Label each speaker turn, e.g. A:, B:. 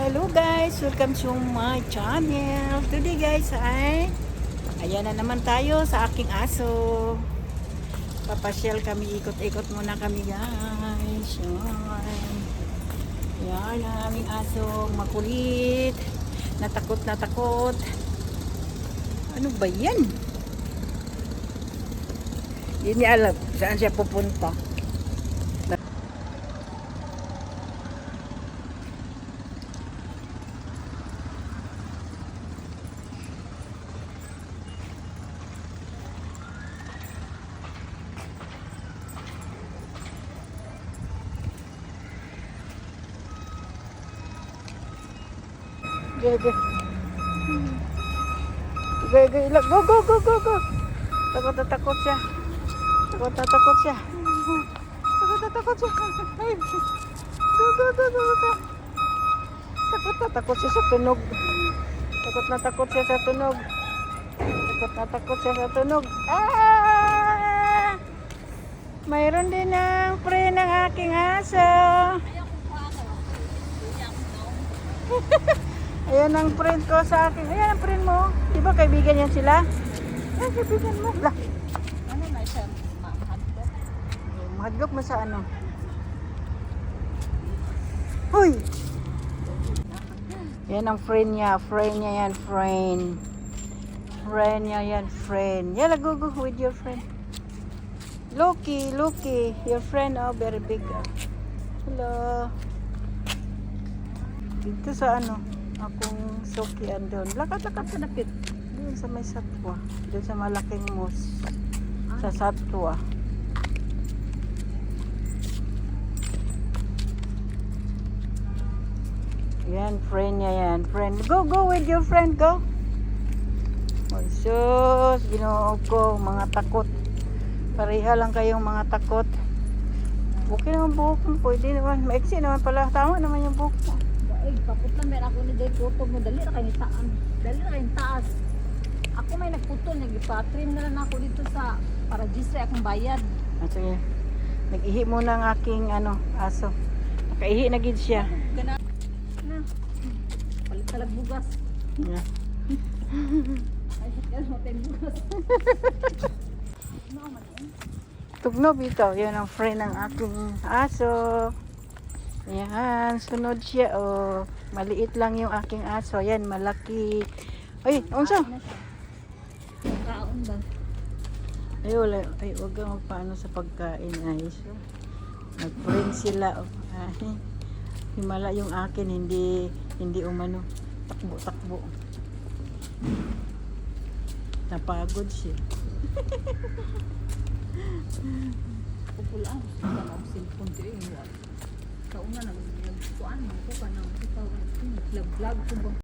A: Hello guys, welcome to my channel. Today guys ay ayan na naman tayo sa aking aso. Papasyal kami, ikot-ikot muna kami guys. Yan ang aming aso, makulit, natakot na takot. Ano ba yan? Hindi niya alam saan siya pupunta. Go. Takot na takot siya. Takot na takot siya. Takot na takot siya. Ay. Go. Takot na takot siya sa tunog. Takot na takot siya sa tunog. Takot na takot siya sa tunog. Ah! Mayroon din ang pre ng aking aso. Ayan ang friend ko sa akin. Ayan ang friend mo. Di ba kaibigan yan sila? Ayan kaibigan mo. Lah.
B: Ano na siya? Mahadlok?
A: Mahadlok mo sa ano? Huy! Yan ang friend niya. Friend niya yan. Friend. Friend niya yan. Friend. Yala, go with your friend. Loki. Your friend, oh, very big. Hello. Dito sa ano? Akong sokian doon. Lakat sa napit. Doon sa may satwa. Doon sa malaking moose. Sa satwa. Yan, friend niya yan. Friend. Go with your friend. Go. Oh, sus. Ginoo ko. Mga takot. Pareha lang kayong mga takot. Okay naman buhok mo. Pwede naman. Maiksi naman pala. Tama naman yung buhok mo.
B: Ay, kaput lang. Meron ako ni Day Kuto mo. Dali na kayong taan. Dali na kayong taas. Ako may nagputol. Nag-trim na lang ako dito sa para register akong bayad.
A: Sige. Nag-ihi muna ang aking aso. Nakaihi na gid siya.
B: Gana. Na. Palit talag bugas.
A: Yeah.
B: Ay, sakal mo tayong bugas. Ano man yun?
A: Tugnob ito. Yan ang friend ng aking aso. Ayan, sunod siya. Oh, maliit lang yung aking aso. Ayan, malaki. Ay, unsa?
B: Kaon ba?
A: Ay, wala. Ay, huwag kang magpaano sa pagkain. Ay, so, nag-friend sila. Oh. Ay, himala yung akin. Hindi umano. Takbo. Napagod siya.
B: Pupulaan. Wala akong cellphone ko eh. Kauna nagkuhaan mo ko ka na. Nag-vlog ko ba?